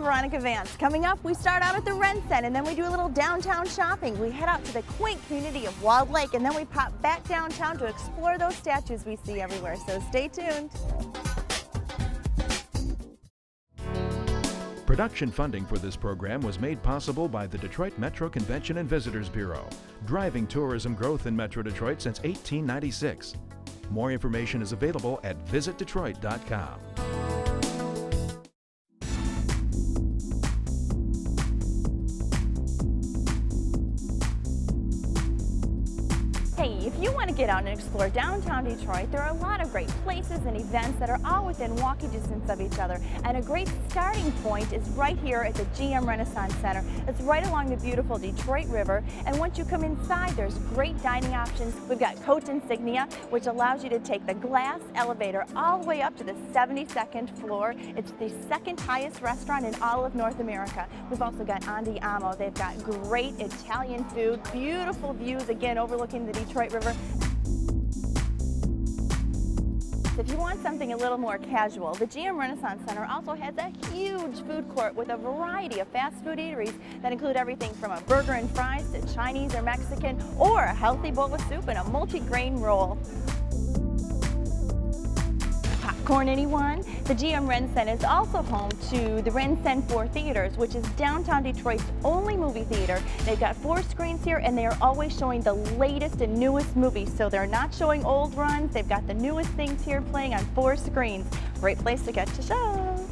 Veronica Vance. Coming up, we start out at the Ren Cen, and then we do a little downtown shopping. We head out to the quaint community of Wald Lake, and then we pop back downtown to explore those statues we see everywhere. So stay tuned. Production funding for this program was made possible by the Detroit Metro Convention and Visitors Bureau, driving tourism growth in Metro Detroit since 1896. More information is available at visitdetroit.com. Hey, if you want to get out and explore downtown Detroit, there are a lot of great places and events that are all within walking distance of each other. And a great starting point is right here at the GM Renaissance Center. It's right along the beautiful Detroit River. And once you come inside, there's great dining options. We've got Coach Insignia, which allows you to take the glass elevator all the way up to the 72nd floor. It's the second highest restaurant in all of North America. We've also got Andiamo. They've got great Italian food, beautiful views, again, overlooking the Detroit River. If you want something a little more casual, the GM Renaissance Center also has a huge food court with a variety of fast food eateries that include everything from a burger and fries to Chinese or Mexican, or a healthy bowl of soup and a multi-grain roll. Popcorn, anyone? The GM Ren Cen is also home to the Ren Cen 4 Theaters, which is downtown Detroit's only movie theater. They've got 4 screens here, and they are always showing the latest and newest movies, so they're not showing old runs. They've got the newest things here playing on 4 screens. Great place to get to show.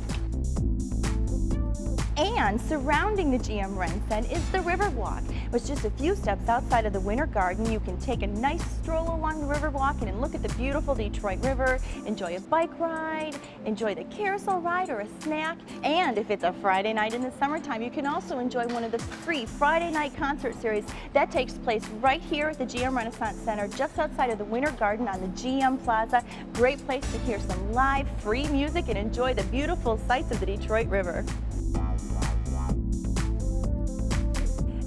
And surrounding the GM Ren Cen is the Riverwalk. With just a few steps outside of the Winter Garden, you can take a nice stroll along the Riverwalk and look at the beautiful Detroit River, enjoy a bike ride, enjoy the carousel ride or a snack. And if it's a Friday night in the summertime, you can also enjoy one of the free Friday night concert series that takes place right here at the GM Renaissance Center, just outside of the Winter Garden on the GM Plaza. Great place to hear some live free music and enjoy the beautiful sights of the Detroit River.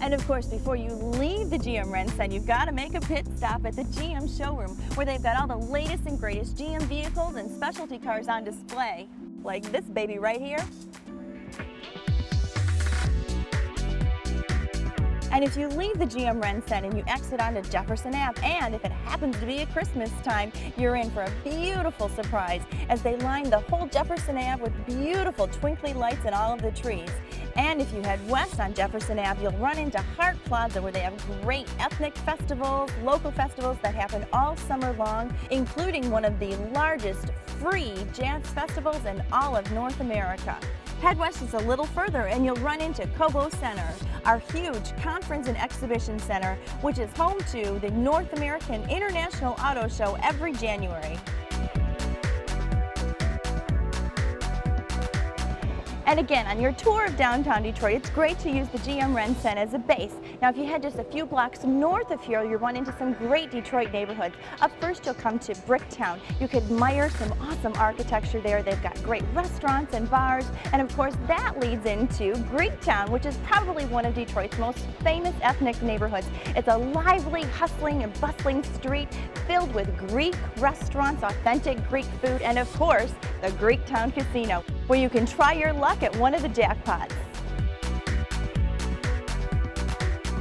And of course, before you leave the GM Ren Cen, you've got to make a pit stop at the GM showroom, where they've got all the latest and greatest GM vehicles and specialty cars on display, like this baby right here. And if you leave the GM Ren Cen and you exit onto Jefferson Ave, and if it happens to be at Christmas time, you're in for a beautiful surprise as they line the whole Jefferson Ave with beautiful twinkly lights in all of the trees. And if you head west on Jefferson Ave, you'll run into Hart Plaza, where they have great ethnic festivals, local festivals that happen all summer long, including one of the largest free jazz festivals in all of North America. Head west is a little further and you'll run into Cobo Center, our huge conference and exhibition center, which is home to the North American International Auto Show every January. And again, on your tour of downtown Detroit, it's great to use the GM Ren Cen as a base. Now, if you head just a few blocks north of here, you'll run into some great Detroit neighborhoods. Up first, you'll come to Bricktown. You can admire some awesome architecture there. They've got great restaurants and bars. And of course, that leads into Greektown, which is probably one of Detroit's most famous ethnic neighborhoods. It's a lively, hustling, and bustling street filled with Greek restaurants, authentic Greek food, and of course, the Greektown Casino, where you can try your luck at one of the jackpots.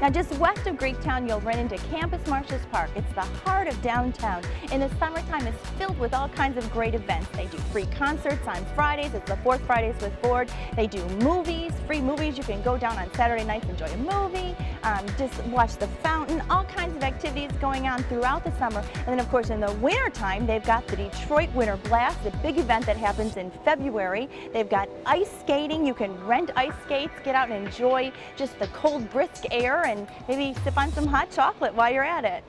Now, just west of Greektown, you'll run into Campus Martius Park. It's the heart of downtown. In the summertime, it's filled with all kinds of great events. They do free concerts on Fridays. It's the 4th Fridays with Ford. They do movies, free movies. You can go down on Saturday nights, enjoy a movie, just watch the fountain, all kinds of activities going on throughout the summer. And then, of course, in the wintertime, they've got the Detroit Winter Blast, the big event that happens in February. They've got ice skating. You can rent ice skates, get out and enjoy just the cold, brisk air, and maybe sip on some hot chocolate while you're at it.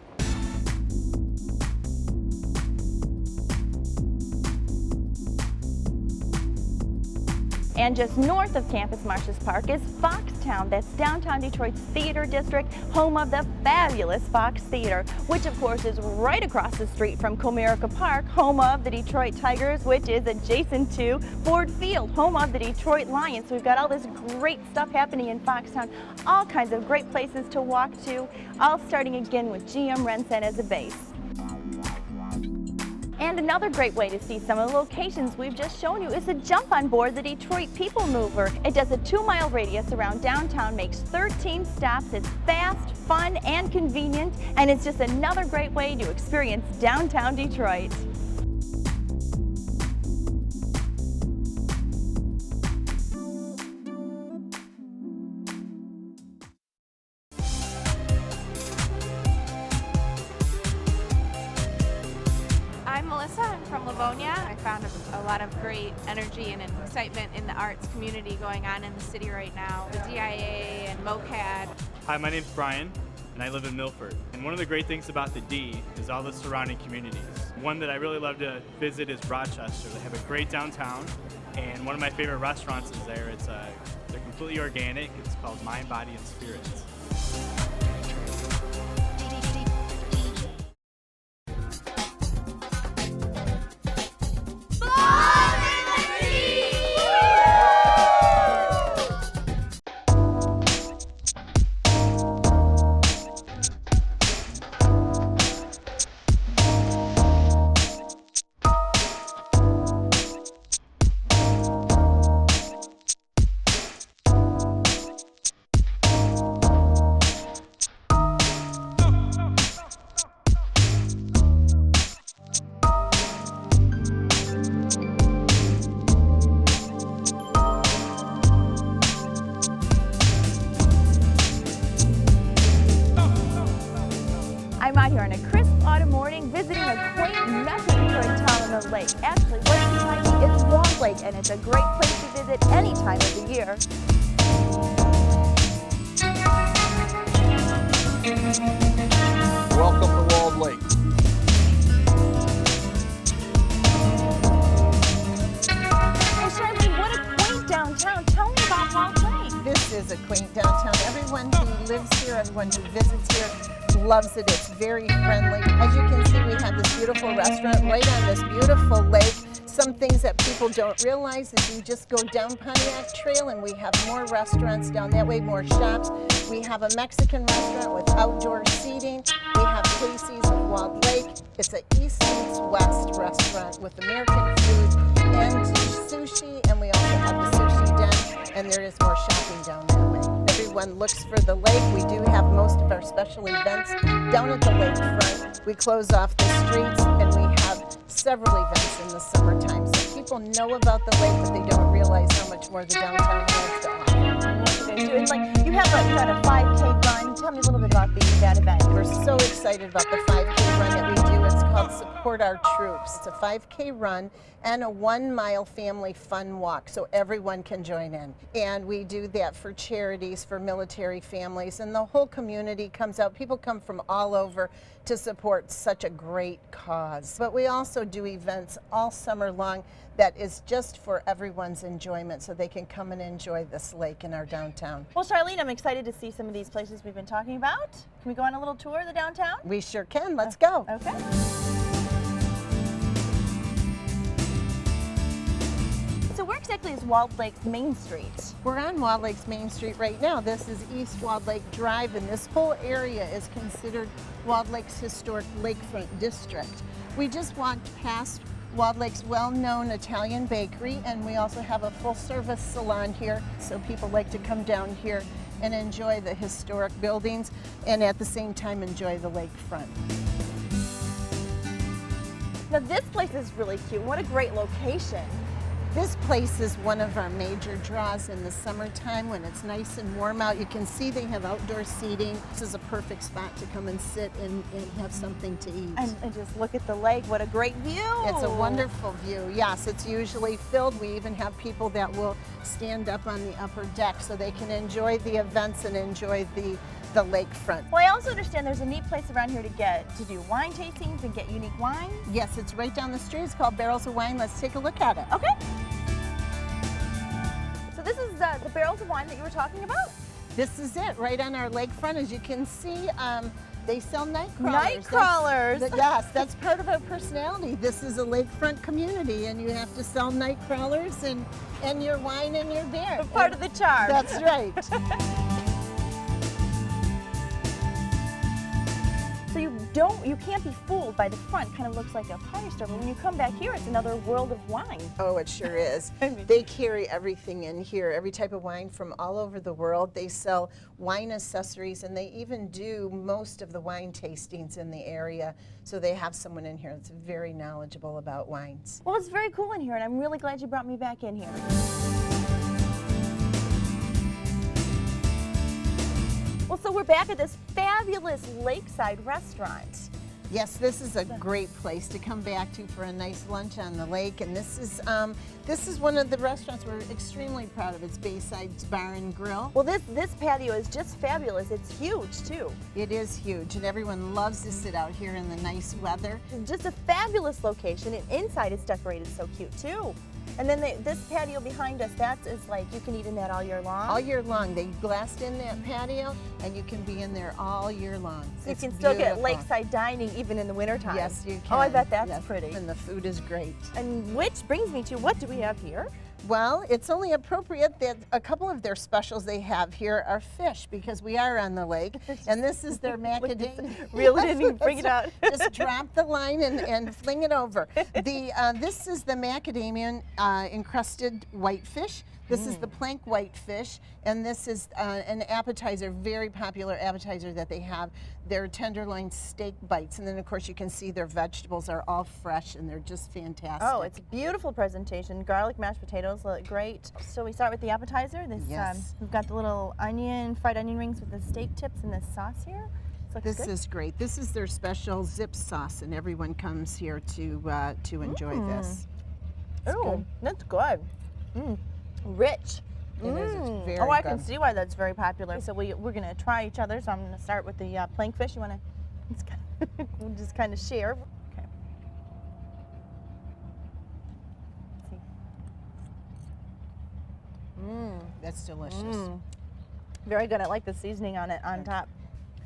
And just north of Campus Martius Park is Foxtown. That's downtown Detroit's theater district, home of the fabulous Fox Theater, which of course is right across the street from Comerica Park, home of the Detroit Tigers, which is adjacent to Ford Field, home of the Detroit Lions. So we've got all this great stuff happening in Foxtown, all kinds of great places to walk to, all starting again with GM Ren Cen as a base. And another great way to see some of the locations we've just shown you is to jump on board the Detroit People Mover. It does a 2-mile radius around downtown, makes 13 stops. It's fast, fun, and convenient, and it's just another great way to experience downtown Detroit. I'm Melissa. I'm from Livonia. I found a lot of great energy and excitement in the arts community going on in the city right now. The DIA and MOCAD. Hi, my name's Brian, and I live in Milford. And one of the great things about the D is all the surrounding communities. One that I really love to visit is Rochester. They have a great downtown, and one of my favorite restaurants is there. They're completely organic. It's called Mind, Body, and Spirits. I'm out here on a crisp autumn morning visiting a quaint Metro Detroit town on the lake. Actually, what's behind me is Wald Lake, and it's a great place to visit any time of the year. Welcome to Wald Lake. Well, Charlene, what a quaint downtown. Tell me about Wald Lake. This is a quaint downtown. Everyone who lives here, everyone who visits here loves it. It's very friendly. As you can see, we have this beautiful restaurant right on this beautiful lake. Some things that people don't realize is you just go down Pontiac Trail and we have more restaurants down that way, more shops. We have a Mexican restaurant with outdoor seating. We have Casey's at Wald Lake. It's an East meets West restaurant with American food and sushi, and we also have the sushi den, and there is more shopping down that way. Everyone looks for the lake. We do have most of our special events down at the lakefront. We close off the streets, and we have several events in the summertime. So people know about the lake, but they don't realize how much more the downtown has to offer. It's like you had a 5K run. Tell me a little bit about that event. We're so excited about the 5K run that we do. It's called Support Our Troops. It's a 5K run and a 1-mile family fun walk, so everyone can join in. And we do that for charities, for military families, and the whole community comes out. People come from all over to support such a great cause. But we also do events all summer long that is just for everyone's enjoyment, so they can come and enjoy this lake in our downtown. Well, Charlene, I'm excited to see some of these places we've been talking about. Can we go on a little tour of the downtown? We sure can. Let's go. Okay. So where exactly is Wald Lake's Main Street? We're on Wald Lake's Main Street right now. This is East Wald Lake Drive, and this whole area is considered Wald Lake's historic lakefront district. We just walked past Wald Lake's well-known Italian bakery, and we also have a full-service salon here, so people like to come down here and enjoy the historic buildings and at the same time enjoy the lakefront. Now this place is really cute. What a great location. This place is one of our major draws in the summertime when it's nice and warm out. You can see they have outdoor seating. This is a perfect spot to come and sit and have something to eat. And just look at the lake. What a great view. It's a wonderful view. Yes, it's usually filled. We even have people that will stand up on the upper deck so they can enjoy the events and enjoy the lakefront. Well, I also understand there's a neat place around here to do wine tastings and get unique wines. Yes, it's right down the street. It's called Barrels of Wine. Let's take a look at it. Okay. So this is the barrels of wine that you were talking about? This is it, right on our lakefront. As you can see, they sell night crawlers. Night crawlers. Yes, that's part of our personality. This is a lakefront community, and you have to sell night crawlers and your wine and your beer. Part of the charm. That's right. So you you can't be fooled by the front. Kind of looks like a party store, but when you come back here, it's another world of wine. Oh, it sure is. They carry everything in here, every type of wine from all over the world. They sell wine accessories, and they even do most of the wine tastings in the area. So they have someone in here that's very knowledgeable about wines. Well, it's very cool in here, and I'm really glad you brought me back in here. Well, so we're back at this fabulous lakeside restaurant. Yes, this is a great place to come back to for a nice lunch on the lake, and this is one of the restaurants we're extremely proud of. It's Bayside's Bar and Grill. Well, this patio is just fabulous. It's huge too. It is huge, and everyone loves to sit out here in the nice weather. It's just a fabulous location, and inside it's decorated so cute too. And then this patio behind us, that is like you can eat in that all year long. All year long. They glassed in that patio, and you can be in there all year long. So you can still get lakeside dining even in the wintertime. Yes, you can. Oh, I bet that's yes. pretty. And the food is great. And which brings me to, what do we have here? Well, it's only appropriate that a couple of their specials they have here are fish, because we are on the lake, and this is their macadamia. Reel it in and bring it out. Just drop the line and fling it over. This is the macadamia encrusted whitefish. This is the plank whitefish, and this is an appetizer, very popular appetizer that they have. They're tenderloin steak bites, and then of course you can see their vegetables are all fresh and they're just fantastic. Oh, it's a beautiful presentation. Garlic mashed potatoes look great. So we start with the appetizer. Yes. We've got the little fried onion rings with the steak tips and this sauce here. This is great. This is their special zip sauce, and everyone comes here to enjoy this. Oh, that's good. Rich. It is. It's very I good. can see why that's very popular. So we're going to try each other. So I'm going to start with the plankfish. You want to we'll just kind of share. Okay. Let's see. That's delicious. Very good. I like the seasoning on it on top.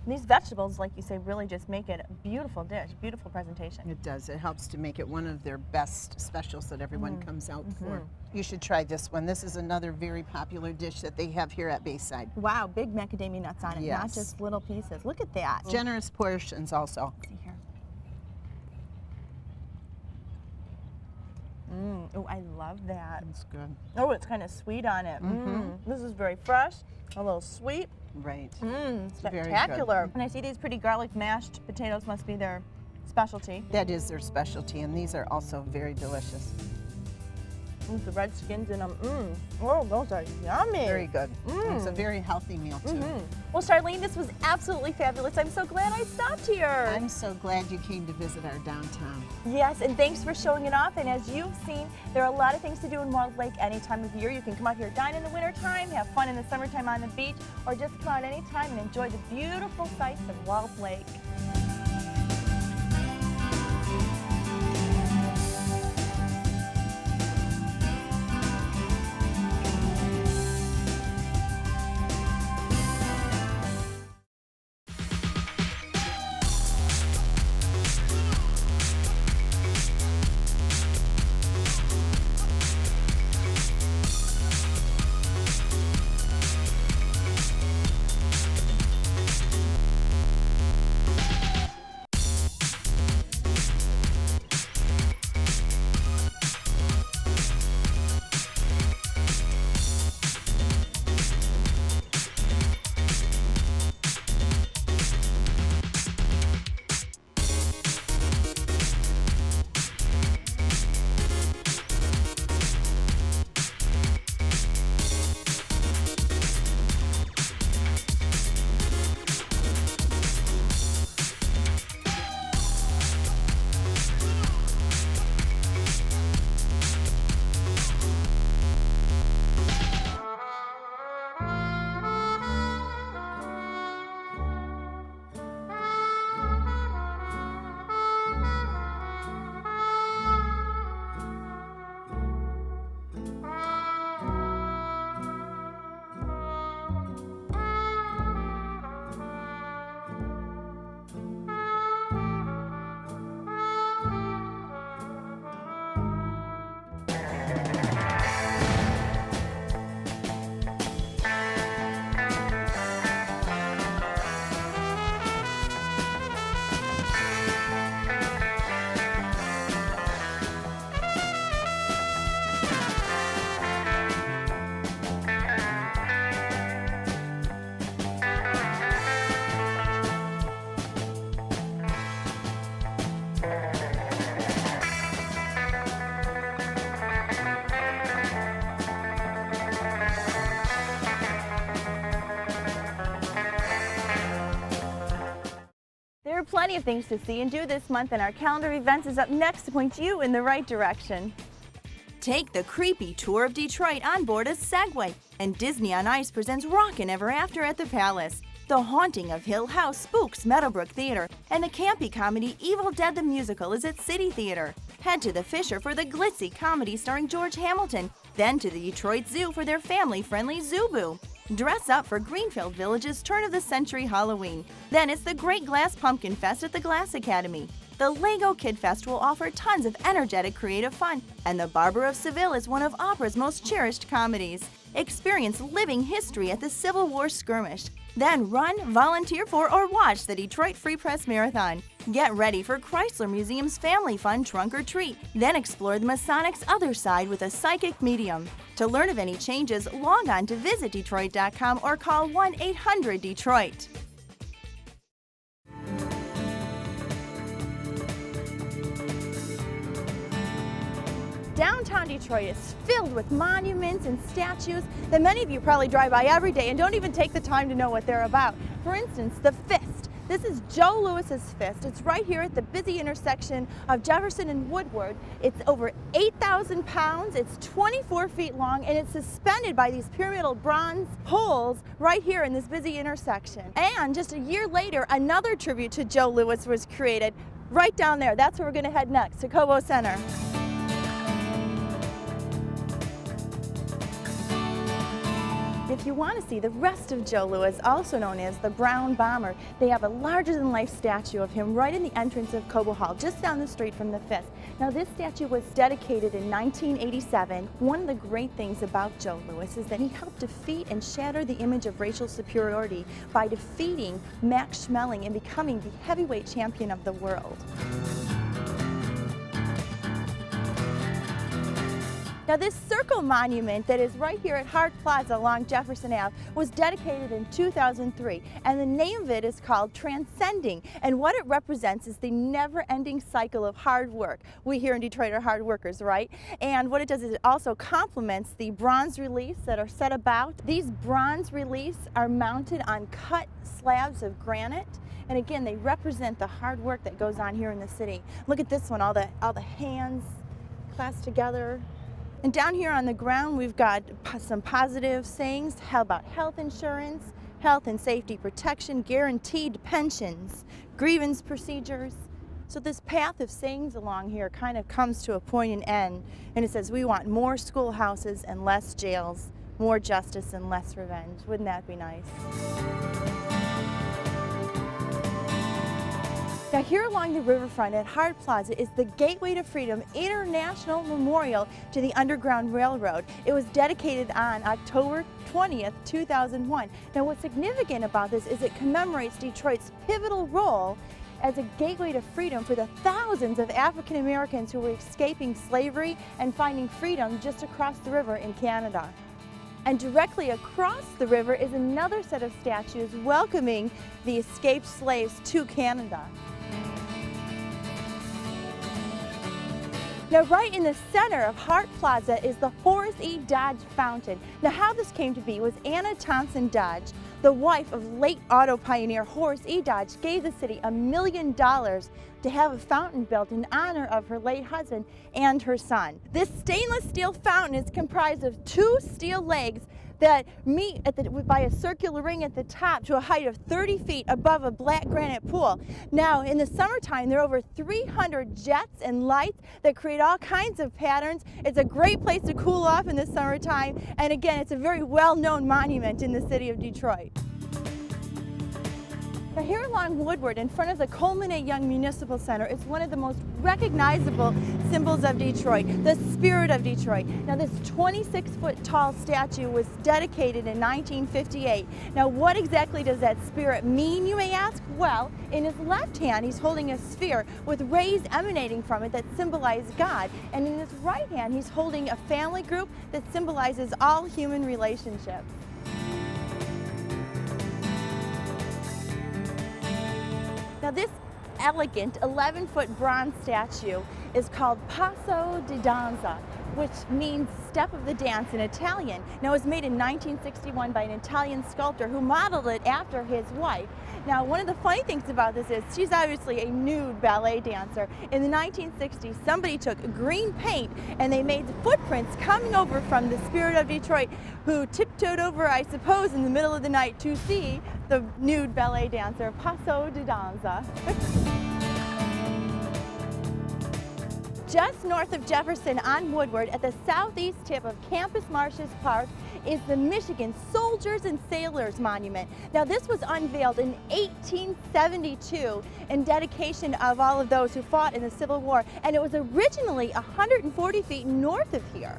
And these vegetables, like you say, really just make it a beautiful dish, beautiful presentation. It does. It helps to make it one of their best specials that everyone comes out for. You should try this one. This is another very popular dish that they have here at Bayside. Wow, big macadamia nuts on it, not Yes. just little pieces. Look at that. Generous portions also. Let's see here. Oh, I love that. That's good. Oh, it's kind of sweet on it. This is very fresh, a little sweet. Right. Spectacular. And I see these pretty garlic mashed potatoes must be their specialty. That is their specialty, and these are also very delicious. With the red skins in them. Oh, those are yummy. Very good. It's a very healthy meal, too. Well, Charlene, this was absolutely fabulous. I'm so glad I stopped here. I'm so glad you came to visit our downtown. Yes, and thanks for showing it off. And as you've seen, there are a lot of things to do in Wald Lake any time of year. You can come out here, dine in the wintertime, have fun in the summertime on the beach, or just come out anytime and enjoy the beautiful sights of Wald Lake. plenty of things to see and do this month, and our calendar of events is up next to point you in the right direction. Take the creepy tour of Detroit on board a Segway, and Disney on Ice presents Rockin' Ever After at the Palace. The Haunting of Hill House spooks Meadowbrook Theater, and the campy comedy Evil Dead the Musical is at City Theater. Head to the Fisher for the glitzy comedy starring George Hamilton, then to the Detroit Zoo for their family-friendly Zoo Boo. Dress up for Greenfield Village's turn-of-the-century Halloween. Then it's the Great Glass Pumpkin Fest at the Glass Academy. The Lego Kid Fest will offer tons of energetic creative fun, and The Barber of Seville is one of opera's most cherished comedies. Experience living history at the Civil War Skirmish. Then run, volunteer for, or watch the Detroit Free Press Marathon. Get ready for Chrysler Museum's Family Fun Trunk or Treat. Then explore the Masonics' other side with a psychic medium. To learn of any changes, log on to visitdetroit.com or call 1-800-DETROIT. Downtown Detroit is filled with monuments and statues that many of you probably drive by every day and don't even take the time to know what they're about. For instance, the Fist. This is Joe Louis's Fist. It's right here at the busy intersection of Jefferson and Woodward. It's over 8,000 pounds, it's 24 feet long, and it's suspended by these pyramidal bronze poles right here in this busy intersection. And just a year later, another tribute to Joe Louis was created right down there. That's where we're going to head next, to Cobo Center. If you want to see the rest of Joe Louis, also known as the Brown Bomber, they have a larger-than-life statue of him right in the entrance of Cobo Hall, just down the street from the Fist. Now, this statue was dedicated in 1987. One of the great things about Joe Louis is that he helped defeat and shatter the image of racial superiority by defeating Max Schmeling and becoming the heavyweight champion of the world. Now, this circle monument that is right here at Hart Plaza along Jefferson Ave was dedicated in 2003, and the name of it is called Transcending, and what it represents is the never-ending cycle of hard work. We here in Detroit are hard workers, right? And what it does is it also complements the bronze reliefs that are set about. These bronze reliefs are mounted on cut slabs of granite, and again, they represent the hard work that goes on here in the city. Look at this one, all the hands clasped together. And down here on the ground, we've got some positive sayings about health insurance, health and safety protection, guaranteed pensions, grievance procedures. So this path of sayings along here kind of comes to a point and end. And it says, we want more schoolhouses and less jails, more justice and less revenge. Wouldn't that be nice? Now, here along the riverfront at Hart Plaza is the Gateway to Freedom International Memorial to the Underground Railroad. It was dedicated on October 20th, 2001. Now, what's significant about this is it commemorates Detroit's pivotal role as a gateway to freedom for the thousands of African Americans who were escaping slavery and finding freedom just across the river in Canada. And directly across the river is another set of statues welcoming the escaped slaves to Canada. Now, right in the center of Hart Plaza is the Horace E. Dodge Fountain. Now, how this came to be was Anna Thompson Dodge, the wife of late auto pioneer Horace E. Dodge, gave the city $1 million to have a fountain built in honor of her late husband and her son. This stainless steel fountain is comprised of 2 steel legs that meet by a circular ring at the top to a height of 30 feet above a black granite pool. Now, in the summertime, there are over 300 jets and lights that create all kinds of patterns. It's a great place to cool off in the summertime, and again, it's a very well-known monument in the city of Detroit. Now, here along Woodward, in front of the Coleman A. Young Municipal Center, is one of the most recognizable symbols of Detroit, the spirit of Detroit. Now, this 26-foot tall statue was dedicated in 1958. Now, what exactly does that spirit mean, you may ask? Well, in his left hand, he's holding a sphere with rays emanating from it that symbolize God. And in his right hand, he's holding a family group that symbolizes all human relationships. Now, this elegant 11-foot bronze statue is called Paso de Danza. which means step of the dance in Italian. Now, it was made in 1961 by an Italian sculptor who modeled it after his wife. Now, one of the funny things about this is she's obviously a nude ballet dancer. In the 1960s, somebody took green paint and they made footprints coming over from the Spirit of Detroit, who tiptoed over, I suppose, in the middle of the night to see the nude ballet dancer, Passo di Danza. Just north of Jefferson on Woodward, at the southeast tip of Campus Martius Park, is the Michigan Soldiers and Sailors Monument. Now, this was unveiled in 1872 in dedication of all of those who fought in the Civil War, and it was originally 140 feet north of here.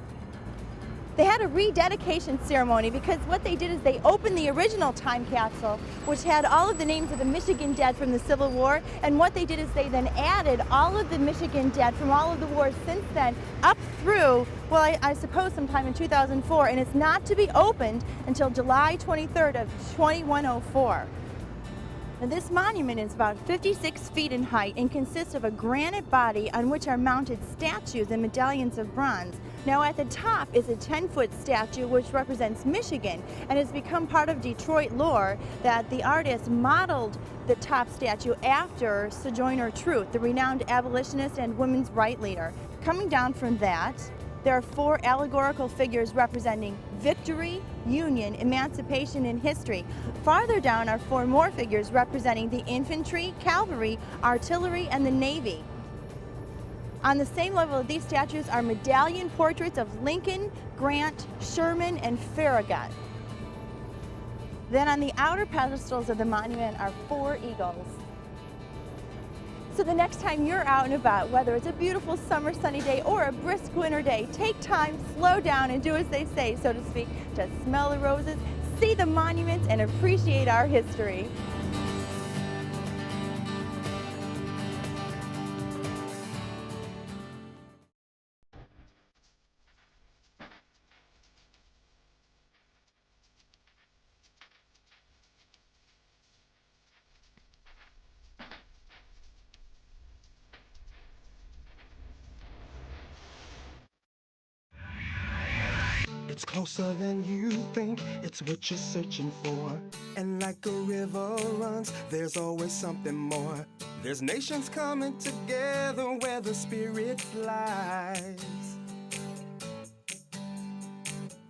They had a rededication ceremony because what they did is they opened the original time capsule, which had all of the names of the Michigan dead from the Civil War, and what they did is they then added all of the Michigan dead from all of the wars since then up through, well, I suppose sometime in 2004, and it's not to be opened until July 23rd of 2104. Now, this monument is about 56 feet in height and consists of a granite body on which are mounted statues and medallions of bronze. Now, at the top is a 10-foot statue which represents Michigan and has become part of Detroit lore that the artist modeled the top statue after Sojourner Truth, the renowned abolitionist and women's rights leader. Coming down from that, there are 4 allegorical figures representing victory, union, emancipation, and history. Farther down are 4 more figures representing the infantry, cavalry, artillery, and the Navy. On the same level of these statues are medallion portraits of Lincoln, Grant, Sherman, and Farragut. Then on the outer pedestals of the monument are 4 eagles. So the next time you're out and about, whether it's a beautiful summer sunny day or a brisk winter day, take time, slow down, and do as they say, so to speak, to smell the roses, see the monuments, and appreciate our history. It's closer than you think, it's what you're searching for. And like a river runs, there's always something more. There's nations coming together where the spirit flies.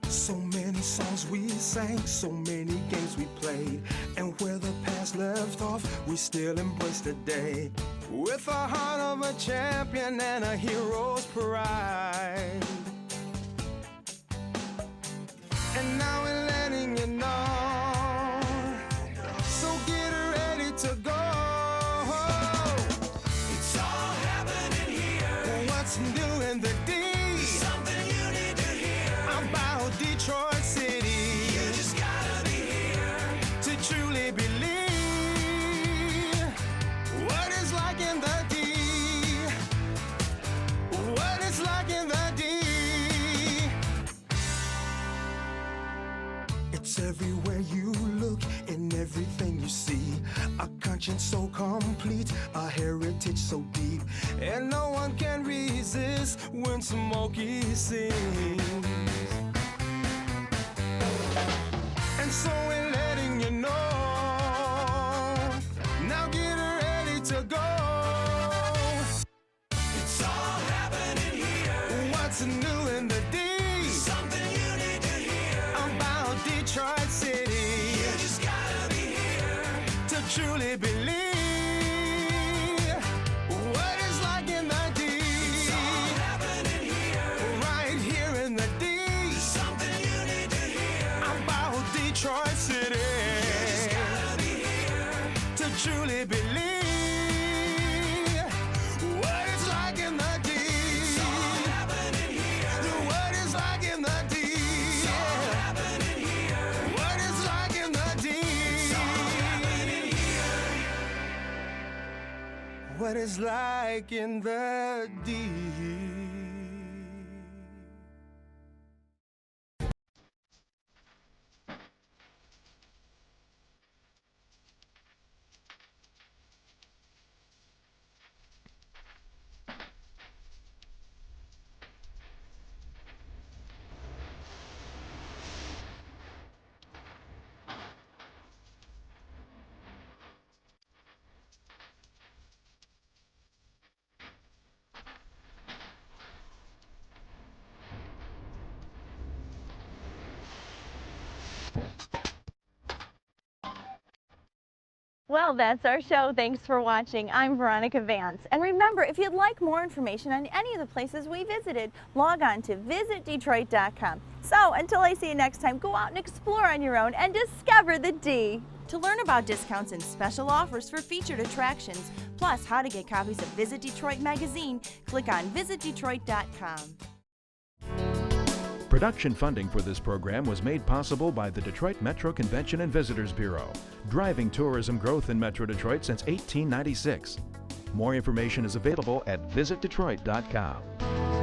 So many songs we sang, so many games we played. And where the past left off, we still embrace today. With a heart of a champion and a hero's pride. And now we're letting you know, so get ready to go. It's all happening here. What's new in the D? Something you need to hear about Detroit City. You just gotta be here to truly believe what it's like in the D. What it's like in the D. It's everywhere you look, in everything you see. A conscience so complete, a heritage so deep. And no one can resist when Smokey sings. And so we're letting you know, now get ready to go. It's all happening here. What's new in the D? Something you need to hear about Detroit City. You just gotta be here to truly believe what it's like in the D. It's all happening here, right here in the D. Something you need to hear about Detroit City. You just gotta be here to truly believe what it's like in the D. It's all happening here. What it's like in the D. It's all happening here. What it's like in the D. It's all happening here. What it's like in the D. Well, that's our show. Thanks for watching. I'm Veronica Vance. And remember, if you'd like more information on any of the places we visited, log on to visitdetroit.com. So until I see you next time, go out and explore on your own and discover the D. To learn about discounts and special offers for featured attractions, plus how to get copies of Visit Detroit magazine, click on visitdetroit.com. Production funding for this program was made possible by the Detroit Metro Convention and Visitors Bureau, driving tourism growth in Metro Detroit since 1896. More information is available at visitdetroit.com.